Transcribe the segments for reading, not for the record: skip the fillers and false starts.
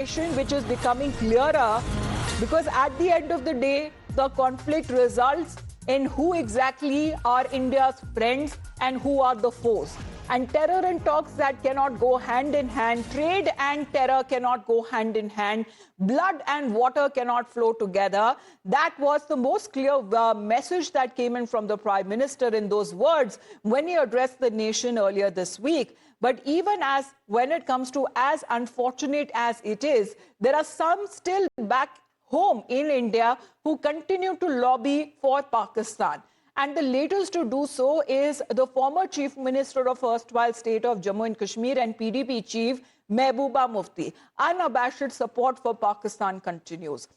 which is becoming clearer, because at the end of the day, the conflict results in who exactly are India's friends and who are the foes. And terror and talks that cannot go hand in hand. Trade and terror cannot go hand in hand. Blood and water cannot flow together. That was the most clear message that came in from the Prime Minister in those words when he addressed the nation earlier this week. But even as when it comes to as unfortunate as it is, there are some still back home in India who continue to lobby for Pakistan. And the latest to do so is the former Chief Minister of erstwhile state of Jammu and Kashmir and PDP chief Mehbooba Mufti. Unabashed support for Pakistan continues.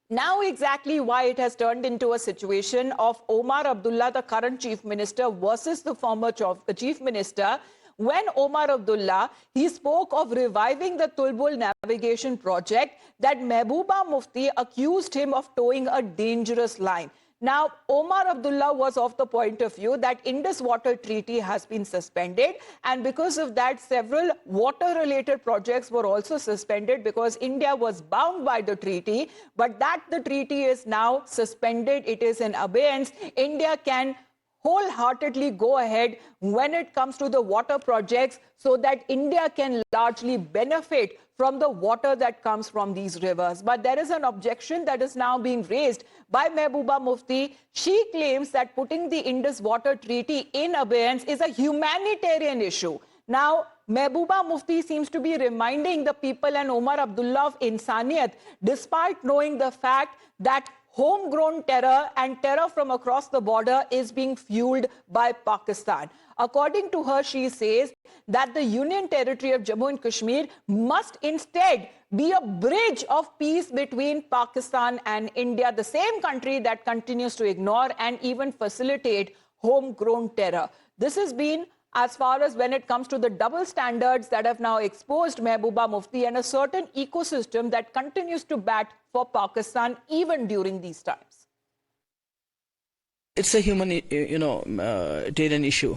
Now exactly why it has turned into a situation of Omar Abdullah, the current Chief Minister, versus the former Chief Minister. When Omar Abdullah, he spoke of reviving the Tulbul navigation project that Mehbooba Mufti accused him of towing a dangerous line. Now, Omar Abdullah was of the point of view that Indus Water Treaty has been suspended, and because of that, several water-related projects were also suspended because India was bound by the treaty, but that the treaty is now suspended, it is in abeyance. India can wholeheartedly go ahead when it comes to the water projects so that India can largely benefit from the water that comes from these rivers. But there is an objection that is now being raised by Mehbooba Mufti. She claims that putting the Indus Water Treaty in abeyance is a humanitarian issue. Now, Mehbooba Mufti seems to be reminding the people and Omar Abdullah of insaniyat, despite knowing the fact that homegrown terror and terror from across the border is being fueled by Pakistan. According to her, she says that the Union Territory of Jammu and Kashmir must instead be a bridge of peace between Pakistan and India, the same country that continues to ignore and even facilitate homegrown terror. This has been as far as when it comes to the double standards that have now exposed Mehbooba Mufti and a certain ecosystem that continues to bat for Pakistan even during these times. It's a humanitarian issue.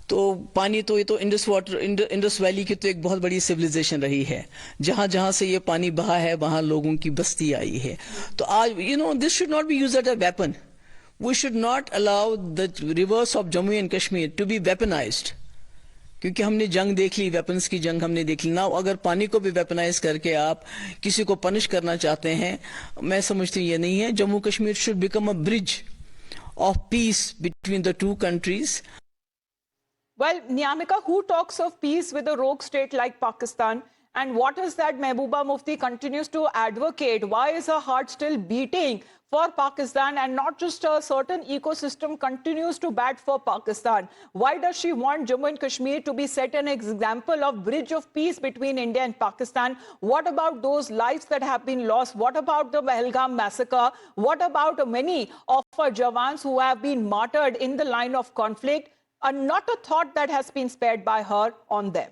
तो पानी तो ये तो Indus valley की तो एक बहुत बड़ी सिविलाइजेशन रही है. जहां जहां से ये पानी बहा है वहां लोगों की बस्ती आई है. तो आज this should not be used as a weapon. We should not allow the rivers of Jammu and Kashmir to be weaponized. क्योंकि हमने जंग देख ली, वेपन्स की जंग हमने देख ली. ना अगर पानी को भी वेपनाइज करके आप किसी को पनिश करना चाहते हैं, मैं समझती हूँ ये नहीं है. Jammu Kashmir should become a bridge of peace between the two countries. Well, Nyamika, who talks of peace with a rogue state like Pakistan? And what is that Mehbooba Mufti continues to advocate? Why is her heart still beating for Pakistan and not just a certain ecosystem continues to bat for Pakistan? Why does she want Jammu and Kashmir to be set an example of bridge of peace between India and Pakistan? What about those lives that have been lost? What about the Pahalgam massacre? What about many of our Jawans who have been martyred in the line of conflict? Not a thought that has been spared by her on them.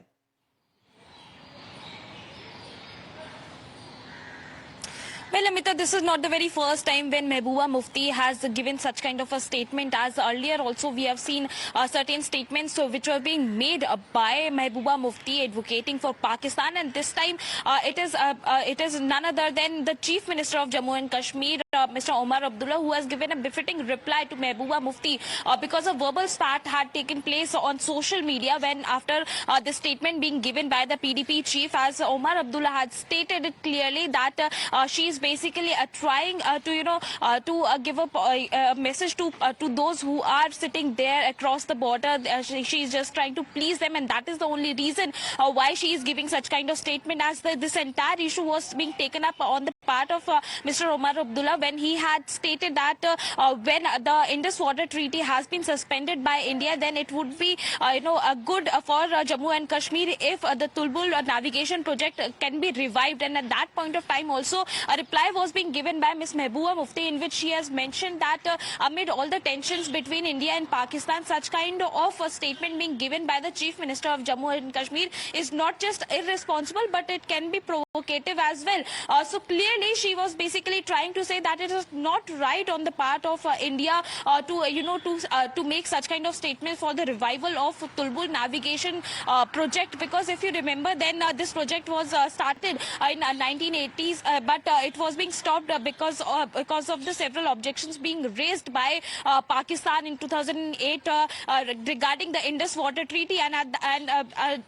Well, Amita, this is not the very first time when Mehbooba Mufti has given such kind of a statement. As earlier also we have seen certain statements which were being made by Mehbooba Mufti advocating for Pakistan, and this time it is none other than the Chief Minister of Jammu and Kashmir, Mr. Omar Abdullah, who has given a befitting reply to Mehbooba Mufti because a verbal spat had taken place on social media when after the statement being given by the PDP chief, as Omar Abdullah had stated it clearly that she is basically trying to give a message to those who are sitting there across the border. She is just trying to please them, and that is the only reason why she is giving such kind of statement, as this entire issue was being taken up on the part of Mr. Omar Abdullah when he had stated that when the Indus Water Treaty has been suspended by India, then it would be good for Jammu and Kashmir if the Tulbul navigation project can be revived. And at that point of time also a reply was being given by Ms. Mehbooba Mufti, in which she has mentioned that amid all the tensions between India and Pakistan, such kind of a statement being given by the Chief Minister of Jammu and Kashmir is not just irresponsible, but it can be provocative as well. So clearly Similarly, she was basically trying to say that it is not right on the part of India to make such kind of statements for the revival of Tulbul navigation project, because if you remember, then this project was started in 1980s, but it was being stopped because of the several objections being raised by Pakistan in 2008 regarding the Indus Water Treaty, and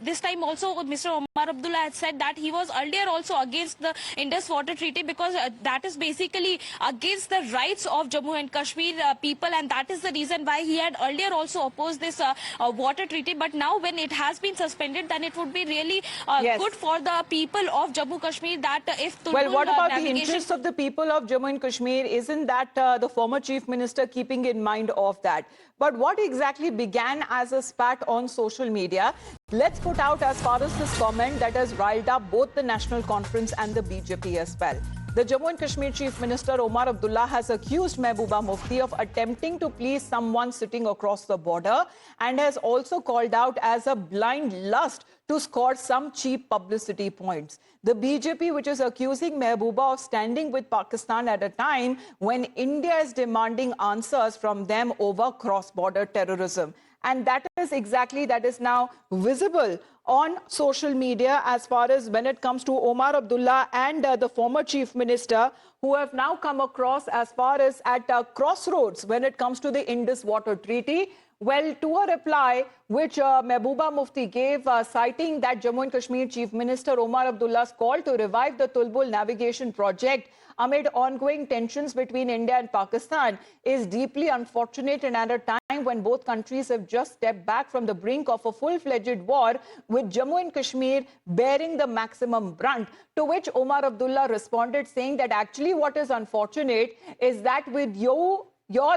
this time also Mr. Omar Abdullah had said that he was earlier also against the Indus Water Treaty because that is basically against the rights of Jammu and Kashmir people, and that is the reason why he had earlier also opposed this water treaty. But now when it has been suspended, then it would be really Yes. good for the people of Jammu Kashmir that if Tulbul Well, what about the navigation... interests of the people of Jammu and Kashmir? Isn't that the former chief minister keeping in mind of that? But what exactly began as a spat on social media? Let's put out as far as this comment that has riled up both the National Conference and the BJP as well. The Jammu and Kashmir Chief Minister Omar Abdullah has accused Mehbooba Mufti of attempting to please someone sitting across the border and has also called out as a blind lust to score some cheap publicity points. The BJP, which is accusing Mehbooba of standing with Pakistan at a time when India is demanding answers from them over cross-border terrorism. And that is now visible on social media as far as when it comes to Omar Abdullah and the former chief minister, who have now come across as far as at crossroads when it comes to the Indus Water Treaty. Well, to a reply which Mehbooba Mufti gave, citing that Jammu and Kashmir Chief Minister Omar Abdullah's call to revive the Tulbul navigation project amid ongoing tensions between India and Pakistan is deeply unfortunate, and at a time when both countries have just stepped back from the brink of a full-fledged war, with Jammu and Kashmir bearing the maximum brunt. To which Omar Abdullah responded saying that actually what is unfortunate is that with your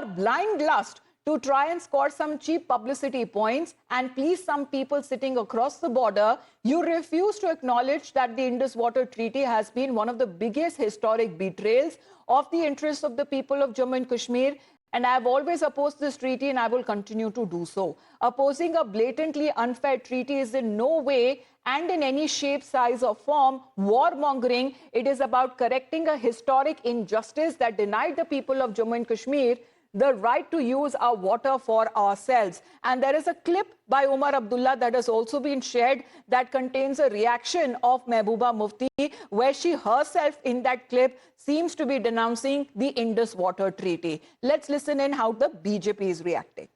blind lust to try and score some cheap publicity points and please some people sitting across the border, you refuse to acknowledge that the Indus Water Treaty has been one of the biggest historic betrayals of the interests of the people of Jammu and Kashmir. And I have always opposed this treaty and I will continue to do so. Opposing a blatantly unfair treaty is in no way and in any shape, size or form warmongering. It is about correcting a historic injustice that denied the people of Jammu and Kashmir the right to use our water for ourselves. And there is a clip by Omar Abdullah that has also been shared that contains a reaction of Mehbooba Mufti, where she herself in that clip seems to be denouncing the Indus Water Treaty. Let's listen in how the BJP is reacting.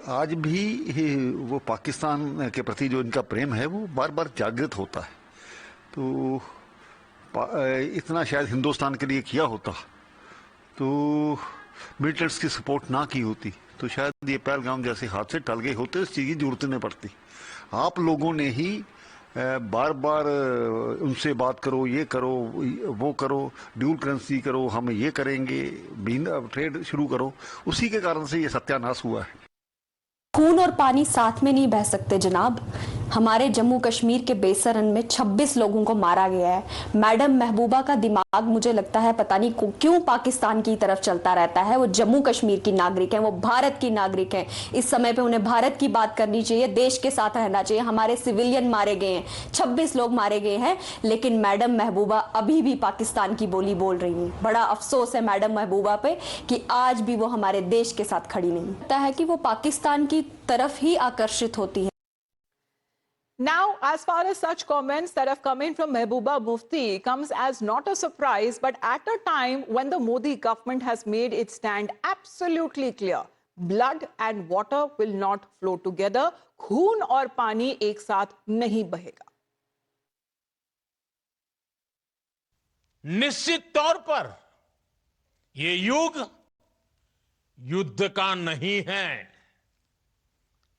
आज भी वो पाकिस्तान के प्रति जो इनका प्रेम है वो बार बार जागृत होता है, तो इतना शायद हिंदुस्तान के लिए किया होता तो मिलिटेंट्स की सपोर्ट ना की होती तो शायद ये पहलगाम जैसे हादसे टल गए होते, इस चीज़ की जरूरत नहीं पड़ती। आप लोगों ने ही बार बार उनसे बात करो, ये करो, वो करो, ड्यूल करेंसी करो, हम ये करेंगे, ट्रेड शुरू करो, उसी के कारण से ये सत्यानाश हुआ है। खून और पानी साथ में नहीं बह सकते जनाब। हमारे जम्मू कश्मीर के बेसरन में 26 लोगों को मारा गया है। मैडम महबूबा का दिमाग मुझे लगता है पता नहीं क्यों पाकिस्तान की तरफ चलता रहता है। वो जम्मू कश्मीर की नागरिक हैं, वो भारत की नागरिक हैं। इस समय पे उन्हें भारत की बात करनी चाहिए, देश के साथ रहना चाहिए। हमारे सिविलियन मारे गए हैं, 26 लोग मारे गए हैं, लेकिन मैडम महबूबा अभी भी पाकिस्तान की बोली बोल रही हैं। बड़ा अफसोस है मैडम महबूबा पे कि आज भी वो हमारे देश के साथ खड़ी नहीं। लगता है कि वो पाकिस्तान की तरफ ही आकर्षित होती है। Now, as far as such comments that have come in from Mehbooba Mufti comes as not a surprise, but at a time when the Modi government has made its stand absolutely clear. Blood and water will not flow together. खून और पानी एक साथ नहीं बहेगा। निश्चित तौर पर ये युग युद्ध का नहीं है,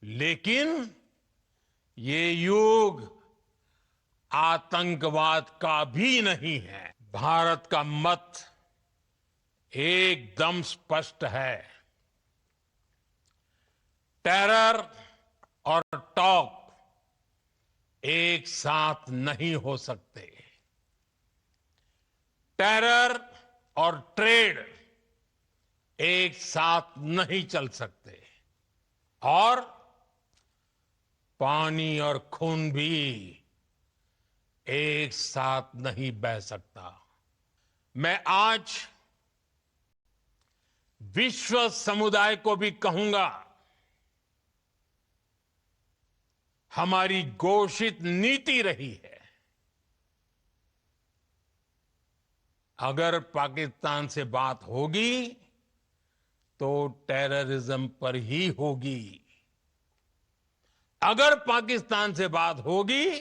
लेकिन ये युग आतंकवाद का भी नहीं है। भारत का मत एकदम स्पष्ट है। टेरर और टॉक एक साथ नहीं हो सकते। टेरर और ट्रेड एक साथ नहीं चल सकते, और पानी और खून भी एक साथ नहीं बह सकता। मैं आज विश्व समुदाय को भी कहूंगा, हमारी घोषित नीति रही है, अगर पाकिस्तान से बात होगी तो टेररिज्म पर ही होगी। अगर पाकिस्तान से बात होगी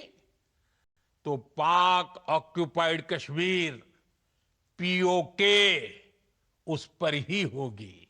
तो पाक ऑक्युपाइड कश्मीर, पीओके, उस पर ही होगी।